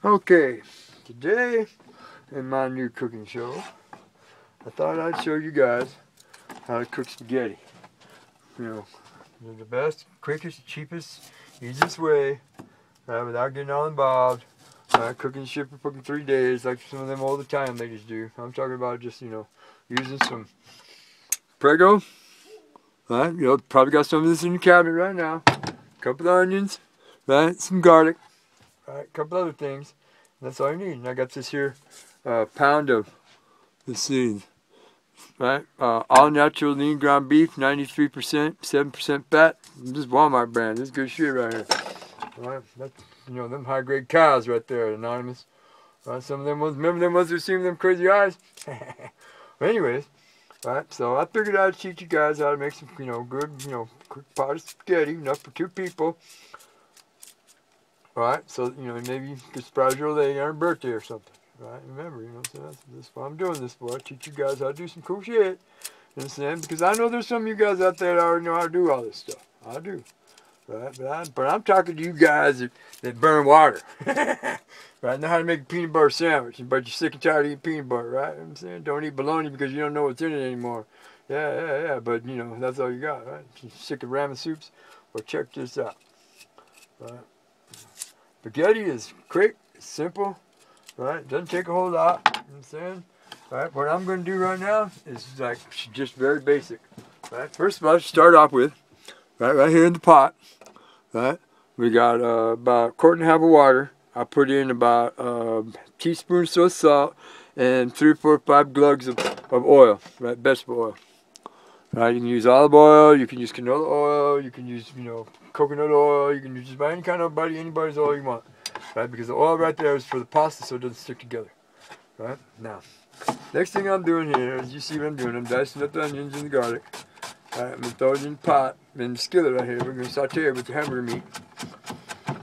Okay, today in my new cooking show, I thought I'd show you guys how to cook spaghetti. You know, the best, quickest, cheapest, easiest way, without getting all involved. Cooking shit for fucking 3 days like some of them old Italian ladies do. I'm talking about just, using some Prego. Right, probably got some of this in your cabinet right now. A couple of onions, right, some garlic, right, a couple other things. That's all you need. And I got this here pound of, let's see, right, all natural lean ground beef, 93%, 7% fat. This is Walmart brand. This is good shit right here. Right, that's, them high grade cows right there, Anonymous. Right, some of them ones, remember them ones who see them crazy eyes? But anyways, right, so I figured I'd teach you guys how to make some, good, quick pot of spaghetti, enough for 2 people. Right, so, maybe you could surprise your old lady on her birthday or something. Right, remember, so that's what I'm doing this for. I teach you guys how to do some cool shit. You know what I'm saying? Because I know there's some of you guys out there that already know how to do all this stuff. I do. Right, but I'm talking to you guys that burn water. Right, know how to make a peanut butter sandwich, but you're sick and tired of eating peanut butter, right? You know what I'm saying? Don't eat bologna because you don't know what's in it anymore. Yeah, but, that's all you got, right? You're sick of ramen soups? Well, check this out. Right. Spaghetti is quick, it's simple, right? Doesn't take a whole lot, you know what I'm saying? Right, what I'm going to do right now is like just very basic. Right, first of all, start off with, right here in the pot, right? We got about 1.5 quarts of water. I put in about a teaspoon or so of salt and 3, 4, 5 glugs of oil, right? Vegetable oil. Right, you can use olive oil, you can use canola oil, you can use, coconut oil, you can use just about any kind of anybody's oil you want. Right, because the oil right there is for the pasta so it doesn't stick together. Right, now, next thing I'm doing here, as you see what I'm doing, I'm dicing up the onions and the garlic. Right, I'm going to throw it in the pot, in the skillet right here. We're going to saute it with the hamburger meat.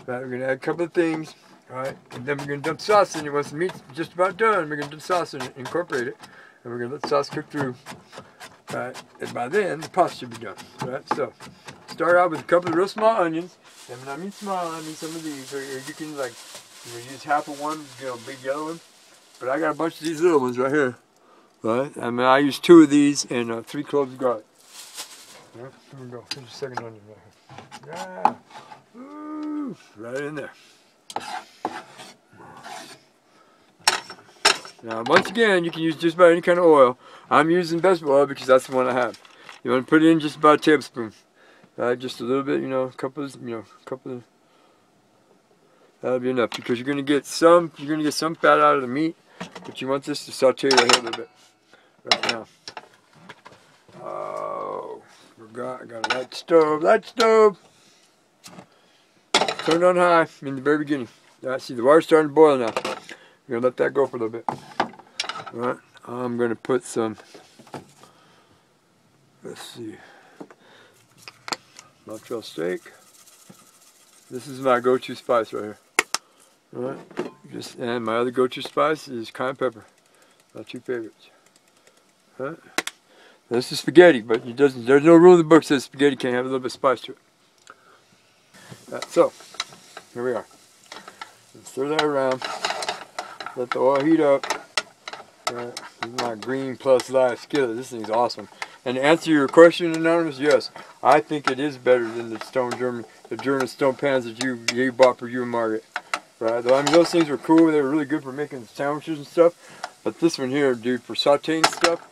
Right, we're going to add a couple of things. Right, and then we're going to dump sauce in it. Once the meat's just about done, we're going to dump sauce in it, incorporate it, and we're going to let the sauce cook through. Right, and by then the pasta should be done. Right, so start out with a couple of real small onions. And when I mean small, I mean some of these. Or you can use half of one, big yellow one. But I got a bunch of these little ones right here. Right, I use 2 of these and 3 cloves of garlic. Right, here we go. Here's the second onion right here. Yeah, ooh, right in there. Now, once again, you can use just about any kind of oil. I'm using vegetable oil because that's the one I have. You want to put it in just about a tablespoon. Just a little bit, a couple of, that'll be enough because you're gonna get some fat out of the meat, but you want this to saute right here a little bit. Right now. Oh, forgot, I got a light stove. Turn it on high in the very beginning. See, the water's starting to boil now. We're gonna let that go for a little bit. All right, I'm gonna put some, let's see, mozzarella steak. This is my go-to spice right here. All right, and my other go-to spice is cayenne pepper. My 2 favorites. All right. This is spaghetti, but there's no rule in the book that says spaghetti can't have a little bit of spice to it. So, here we are. Let's stir that around. Let the oil heat up. Right. This is my Green Plus Live skillet. This thing's awesome. And to answer your question, Anonymous, yes, I think it is better than the German stone pans that you bought for you and Margaret. Right? I mean, those things were cool. They were really good for making sandwiches and stuff. But this one here, dude, for sauteing stuff,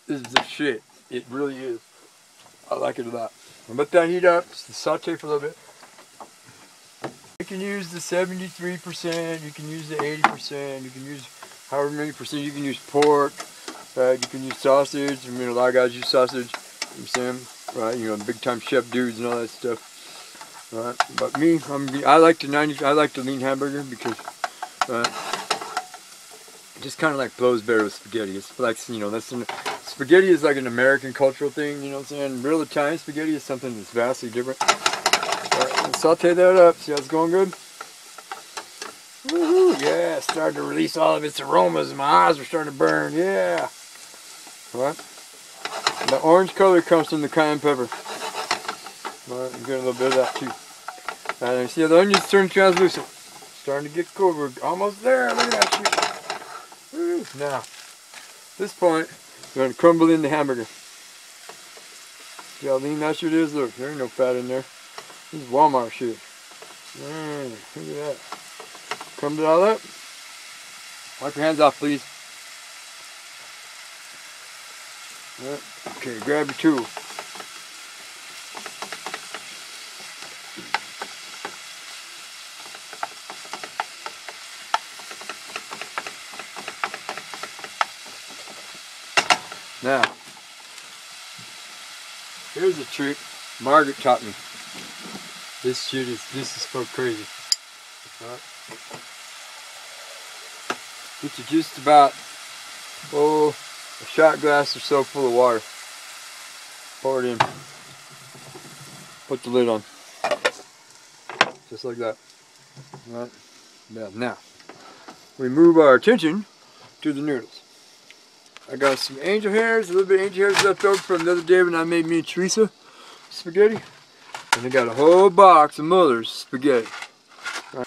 is the shit. It really is. I like it a lot. And let that heat up. Saute for a little bit. You can use the 73%. You can use the 80%. You can use however many percent. You can use pork. Right? You can use sausage. I mean, a lot of guys use sausage. You know what I'm saying? Right? Big time chef dudes and all that stuff. Right? But me, I like the lean hamburger because it just kind of like blows better with spaghetti. It's like, spaghetti is like an American cultural thing, you know what I'm saying? Real Italian spaghetti is something that's vastly different. Right, saute that up. See how it's going good? Woohoo! Yeah, it's starting to release all of its aromas. My eyes are starting to burn. Yeah. All right. The orange color comes from the cayenne pepper. All right, I'm getting a little bit of that too. And see how the onions turn translucent. starting to get cold. We're almost there. Look at that shit. Woo. Now, at this point, we're going to crumble in the hamburger. See how lean that shit is? Look, there ain't no fat in there. This is Walmart shit. Look at that. Crumble it all up. Wipe your hands off, please. Okay, grab your tool. Now, here's a trick Margaret taught me. This is so crazy. Get you just about, a shot glass or so full of water. Pour it in. Put the lid on. Just like that. Right? Now, we move our attention to the noodles. I got some angel hairs, a little bit of angel hairs left over from the other day when I made me and Teresa spaghetti. And I got a whole box of Muller's spaghetti. Right.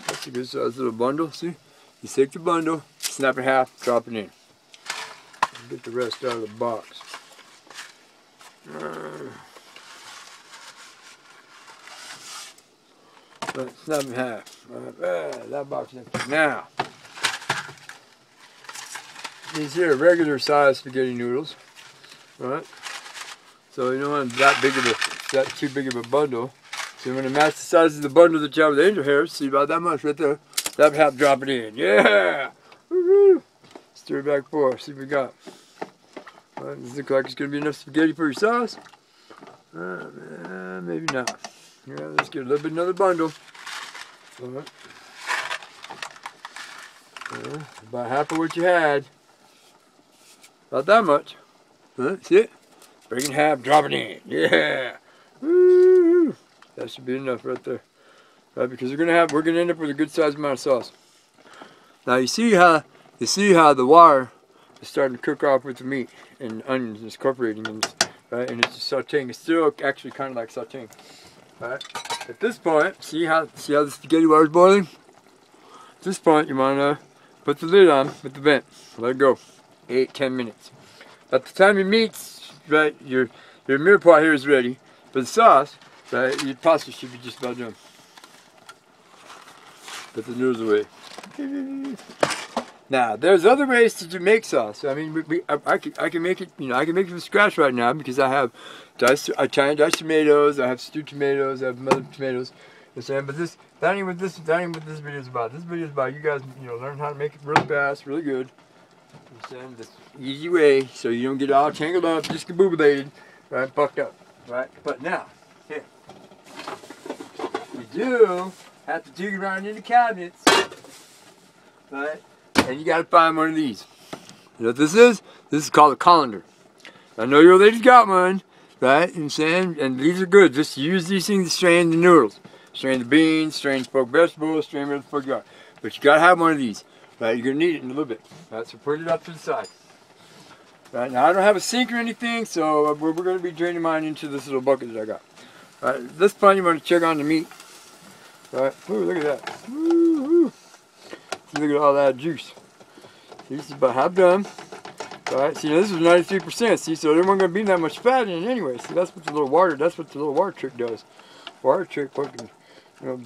That's a good size little bundle, see? You take the bundle, snap it in half, drop it in. Get the rest out of the box. Right, snap it in half. Right, that box is empty. Now, these here are regular size spaghetti noodles, right? So you don't want that too big of a bundle. So you're going to match the size of the bundle that you have with the angel hairs. See about that much right there. That half, drop it in. Yeah! Woo-hoo! Stir it back and forth. See what we got. Right, does it look like it's going to be enough spaghetti for your sauce? Maybe not. Yeah, let's get a little bit another bundle. Right. About half of what you had. About that much. See it? Break it in half, drop it in. Yeah! Woo! That should be enough right there. Right, because we're gonna end up with a good sized amount of sauce. Now you see how the wire is starting to cook off with the meat and onions and it's incorporating in this, right? And it's just sauteing. It's still actually kind of like sauteing. Right? At this point, see how the spaghetti water is boiling? At this point, you wanna put the lid on with the vent. Let it go. 8-10 minutes. At the time your meat's right, your mirepoix here is ready. For the sauce, right, your pasta should be just about done. Put the noodles away. Now, there's other ways to make sauce. I mean, I can make it. You know, I can make it from scratch right now because I have Italian diced tomatoes. I have stewed tomatoes. I have other tomatoes. You know, but that ain't what this video is about. This video is about you guys, learn how to make it really fast, really good. You know, this easy way, so you don't get all tangled up, discombobulated, right, fucked up, right. But now, here, you do have to dig around in the cabinets, right? And you gotta find one of these. You know what this is? This is called a colander. I know your lady's got one, right? You know what I'm saying? And these are good. Just use these things to strain the noodles. Strain the beans, strain smoked vegetables, strain whatever the fuck you got. But you gotta have one of these. Right? You're gonna need it in a little bit. Right? So put it up to the side. Right? Now I don't have a sink or anything, so we're gonna be draining mine into this little bucket that I got. Right? At this point you want to check on the meat. Right? Ooh, look at that. Ooh. Look at all that juice. See, this is about half done. Alright, see, this is 93%. See, so there wasn't going to be that much fat in it anyway. See, that's what the little water trick does. Water trick fucking,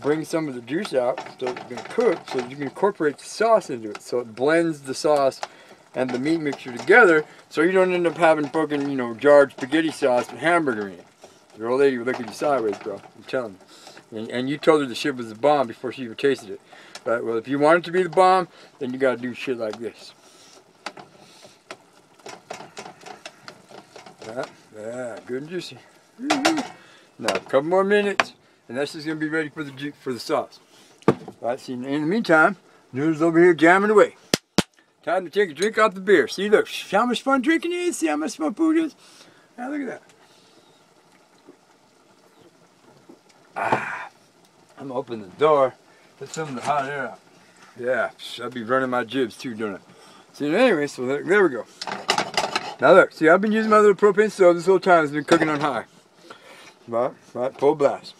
bring some of the juice out so it's going to cook, so you can incorporate the sauce into it. So it blends the sauce and the meat mixture together, so you don't end up having fucking, jarred spaghetti sauce with hamburger in it. Your old lady would look at you sideways, bro. I'm telling you. And you told her the shit was the bomb before she even tasted it. Right, well, if you want it to be the bomb, then you gotta do shit like this. Yeah, good and juicy. Now, a couple more minutes, and that's just gonna be ready for the sauce. Right, see, in the meantime, noodles over here jamming away. Time to take a drink off the beer. See, look, how much fun drinking is. See how much fun food is. Now, look at that. I'm gonna open the door. Let some of the hot air out. Yeah, I'll be running my jibs too, don't I? So anyway, so there we go. Now look, see, I've been using my little propane stove this whole time. It's been cooking on high. Right, full blast.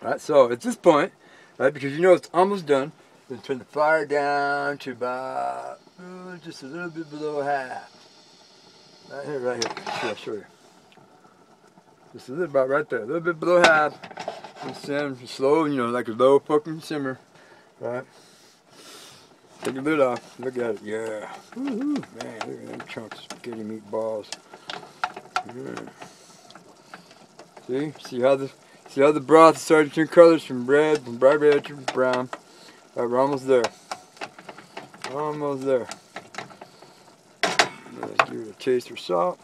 Alright, so at this point, right, because you know it's almost done, then turn the fire down to about just a little bit below half. Right here. I'll show you. Just a little about right there, a little bit below half. And simmer slow, you know, like a low fucking simmer. Right? Take the lid off. Look at it. Yeah. Woohoo. Man, look at them chunks of spaghetti meatballs. Yeah. See how the broth is starting to turn colors from red, from bright red to brown. Right, we're almost there. Almost there. Let's give it a taste for salt.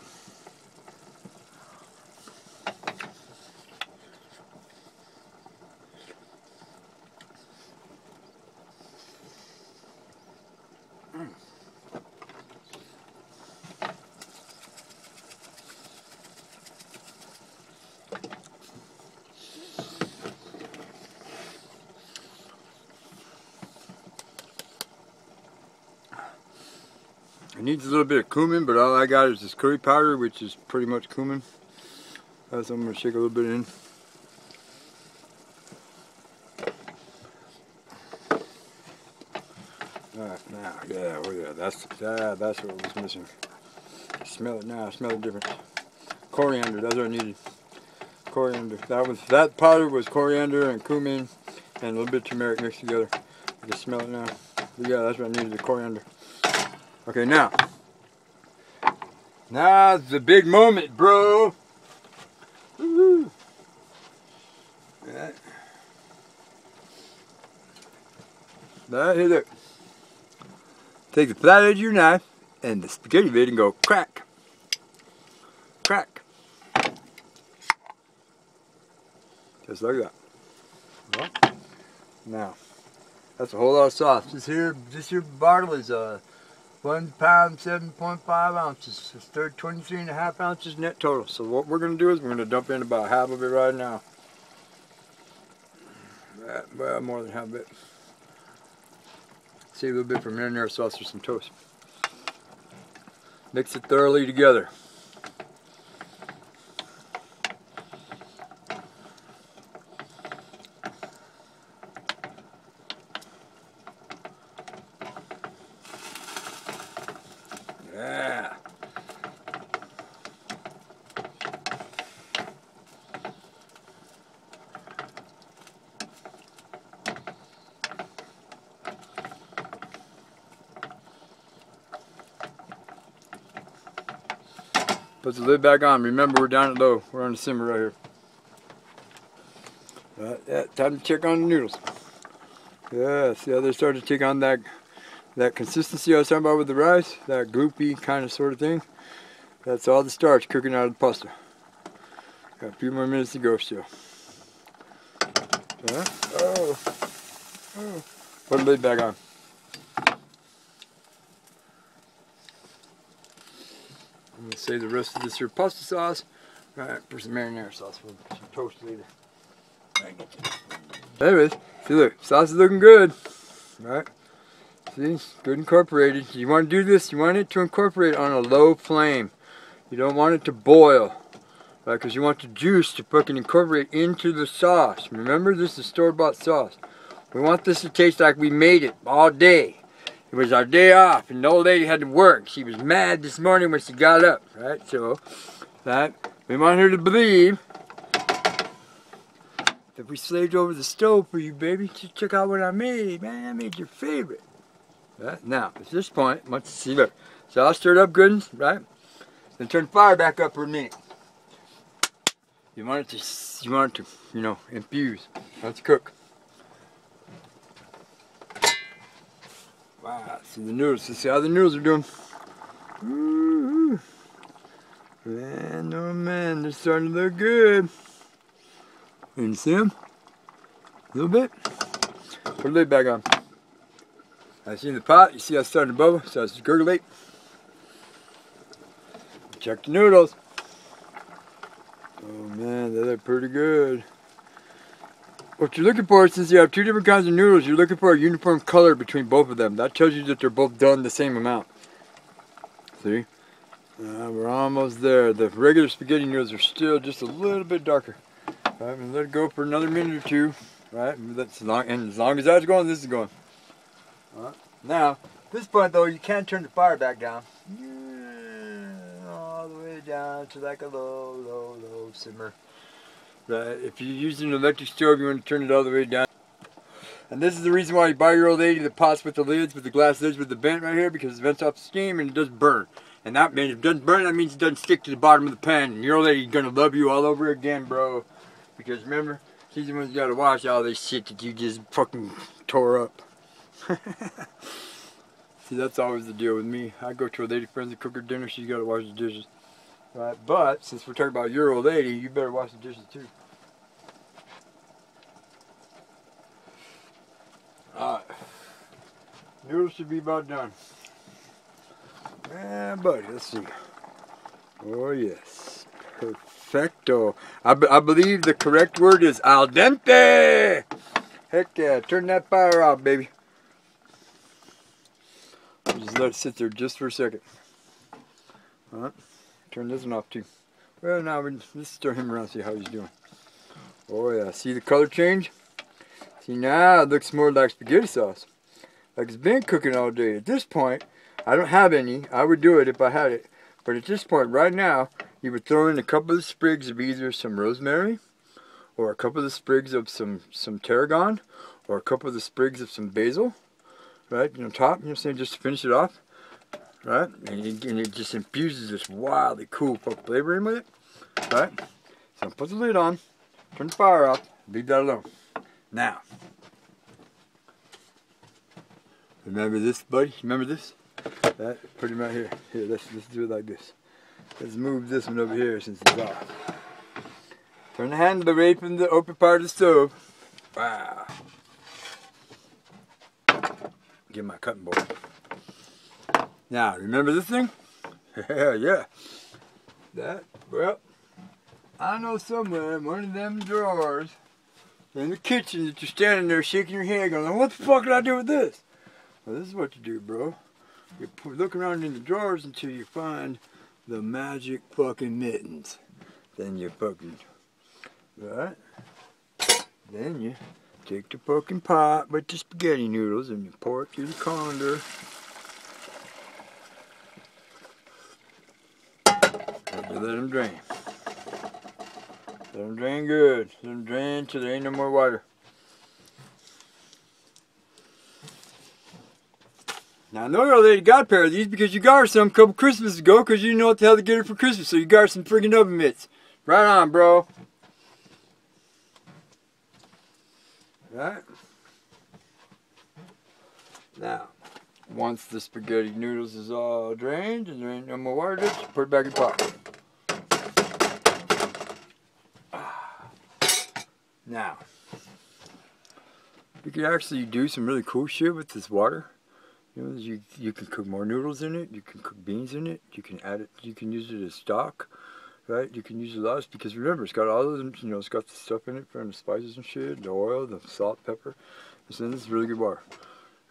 It needs a little bit of cumin, but all I got is this curry powder, which is pretty much cumin. So I'm going to shake a little bit in. Alright, now, yeah, look at that. That's what was missing. Smell it now, smell it different. Coriander, that's what I needed. Coriander. That powder was coriander and cumin and a little bit of turmeric mixed together. I can smell it now. But yeah, that's what I needed, the coriander. Okay, now's the big moment, bro. Woo-hoo. Right here. Take the flat edge of your knife and the spaghetti lid and go crack, crack. Just like that. Well, now, that's a whole lot of sauce. This here bottle is 1 pound, 7.5 ounces. It's 23.5 ounces net total. So what we're going to do is we're going to dump in about half of it right now. Well, more than half of it. Save a little bit for marinara sauce or some toast. Mix it thoroughly together. Yeah. Put the lid back on. Remember, we're down at low. We're on the simmer right here. Yeah, time to check on the noodles. Yeah, see how they started to take on that consistency I was talking about with the rice? That gloopy kind of sort of thing. That's all the starch cooking out of the pasta. Got a few more minutes to go still. Yeah. Oh. Put the lid back on. I'm going to save the rest of this here pasta sauce. Alright, for some marinara sauce for some toast later. There it is. See, look, sauce is looking good. Alright. See, good incorporated. You want to do this, you want it to incorporate on a low flame. You don't want it to boil. Right, because you want the juice to fucking incorporate into the sauce. Remember, this is store-bought sauce. We want this to taste like we made it all day. It was our day off, and the old lady had to work. She was mad this morning when she got up, right? So, we want her to believe that we slaved over the stove for you, baby. Just check out what I made, man. I made your favorite. Right? Now, at this point, let's see, look. So all stirred up good, right? Then turn the fire back up for a minute. You want it to, you know, infuse. Let's cook. Wow, see the noodles. See how the noodles are doing. Woo-hoo. Man, oh man, they're starting to look good. You see them? A little bit. Put the lid back on. I see the pot. You see how it's starting to bubble? So it's gurglate. Check the noodles. Oh man, they look pretty good. What you're looking for, since you have two different kinds of noodles, you're looking for a uniform color between both of them. That tells you that they're both done the same amount. See? We're almost there. The regular spaghetti noodles are still just a little bit darker. Right, and let it go for another minute or two. Right, and as long as that's going, this is going. All right. Now, at this point though, you can't turn the fire back down. All the way down to like a low, low, low simmer. Right, if you're using an electric stove, you want to turn it all the way down. And this is the reason why you buy your old lady the pots with the lids, with the glass lids with the vent right here, because it vents off the steam and it doesn't burn. And that means if it doesn't burn, that means it doesn't stick to the bottom of the pan. And your old lady's gonna love you all over again, bro. Because remember, she's the one who's gotta wash all this shit that you just fucking tore up. See, that's always the deal with me. I go to a lady friend to cook her dinner, she's gotta wash the dishes. Right, but since we're talking about your old lady, you better wash the dishes too. Alright. Noodles should be about done. Yeah, buddy, let's see. Oh, yes. Perfecto. I believe the correct word is al dente. Heck yeah. Turn that fire off, baby. Just let it sit there just for a second. Alright. Turn this one off, too. Well, now let's turn him around and see how he's doing. Oh, yeah. See the color change? See, now it looks more like spaghetti sauce. Like it's been cooking all day. At this point, I don't have any. I would do it if I had it. But at this point, right now, you would throw in a couple of sprigs of either some rosemary, or a couple of sprigs of some tarragon, or a couple of the sprigs of some basil, right? You know, top, you know what I'm saying, just to finish it off, right? And it just infuses this wildly cool flavor in with it, right? So put the lid on, turn the fire off, leave that alone. Now, remember this, buddy? Remember this? That, put him right here. Here, let's do it like this. Let's move this one over here since it's off. Turn the handle away from the open part of the stove. Wow. Get my cutting board. Now, remember this thing? Yeah. That, well, I know somewhere in one of them drawers in the kitchen that you're standing there shaking your head going, what the fuck did I do with this? Well, this is what you do, bro. You look around in the drawers until you find the magic fucking mittens. Then you fucking, right? Then you take the fucking pot with the spaghetti noodles and you pour it through the colander. And you let them drain. Let them drain good. Let them drain till there ain't no more water. Now I know your lady got a pair of these because you got her some a couple Christmases ago because you didn't know what the hell to get her for Christmas, so you got her some friggin' oven mitts. Right on, bro. Right? Now, once the spaghetti noodles is all drained and there ain't no more water, just put it back in the pot. Now, you can actually do some really cool shit with this water. You know, you can cook more noodles in it. You can cook beans in it. You can add it. You can use it as stock, right? You can use it a lot because remember, it's got all of them. You know, it's got the stuff in it from the spices and shit, the oil, the salt, pepper. So this is really good water. You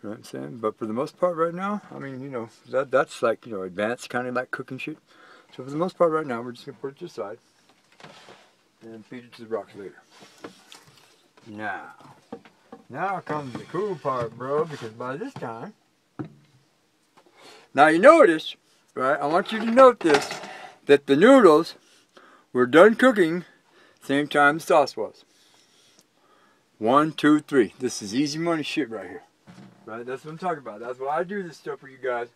know what I'm saying? But for the most part, right now, I mean, you know, that's like, you know, advanced kind of like cooking shit. So for the most part, right now, we're just gonna put it to the side and feed it to the rocks later. Now comes the cool part, bro, because by this time. Now you notice, right, I want you to note this, that the noodles were done cooking same time the sauce was. 1, 2, 3. This is easy money shit right here. Right, that's what I'm talking about. That's why I do this stuff for you guys.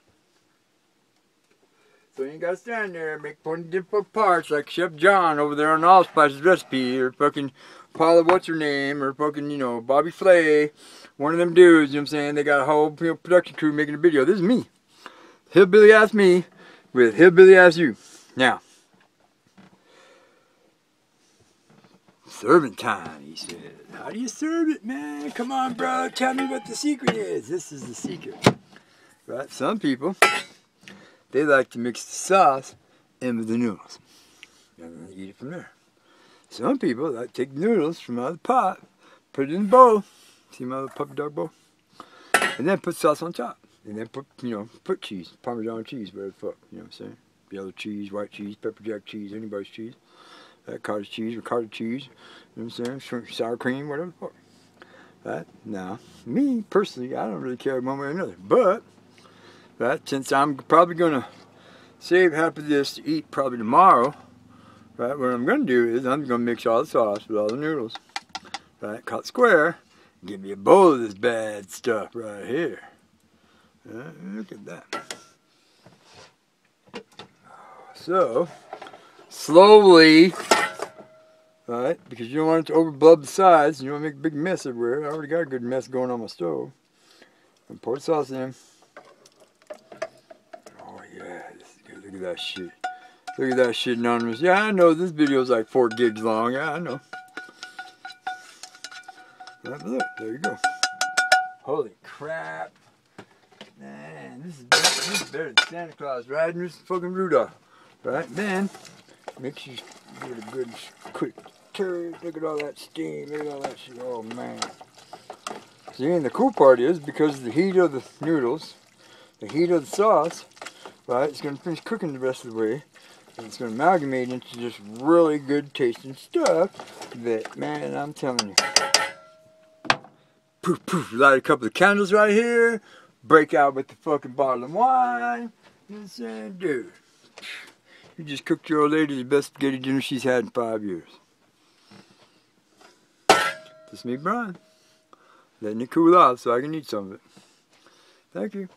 So you ain't gotta stand there and make 20 different parts like Chef John over there on Allspice's recipe, or fucking Paula what's her name, or fucking, you know, Bobby Flay, one of them dudes, you know what I'm saying? They got a whole, you know, production crew making a video. This is me. Hillbilly ass me with hillbilly ass you. Now, serving time, he said. How do you serve it, man? Come on, bro. Tell me what the secret is. This is the secret. Right? Some people, they like to mix the sauce in with the noodles. And eat it from there. Some people like to take the noodles from out of the pot, put it in the bowl. See my little puppy dog bowl? And then put sauce on top. And then put, you know, put cheese, Parmesan cheese, whatever the fuck, you know what I'm saying? Yellow cheese, white cheese, pepper jack cheese, anybody's cheese. That cottage cheese or cottage cheese. You know what I'm saying? Shrimp, sour cream, whatever. Right? Now, me personally, I don't really care one way or another. But, right, since I'm probably going to save half of this to eat probably tomorrow, right, what I'm going to do is I'm going to mix all the sauce with all the noodles. Right, cut square. Give me a bowl of this bad stuff right here. Look at that. So, slowly, right, because you don't want it to overblub the sides, you don't want to make a big mess everywhere. I already got a good mess going on my stove. And pour the sauce in. Oh yeah, this is good. Look at that shit. Look at that shit, Anonymous. Yeah, I know this video is like 4 gigs long. Yeah, I know. Right, look, there you go. Holy crap. Man, this is better than Santa Claus riding this fucking Rudolph. Right, then, make sure you give it a good quick turn. Look at all that steam. Look at all that shit. Oh, man. See, and the cool part is, because of the heat of the noodles, the heat of the sauce, right, it's going to finish cooking the rest of the way. And it's going to amalgamate into just really good tasting stuff that, man, I'm telling you. Poof, poof, light a couple of candles right here. Break out with the fucking bottle of wine. You know what I'm saying? Dude, you just cooked your old lady the best spaghetti dinner she's had in 5 years. This is me, Brian. Letting it cool off so I can eat some of it. Thank you.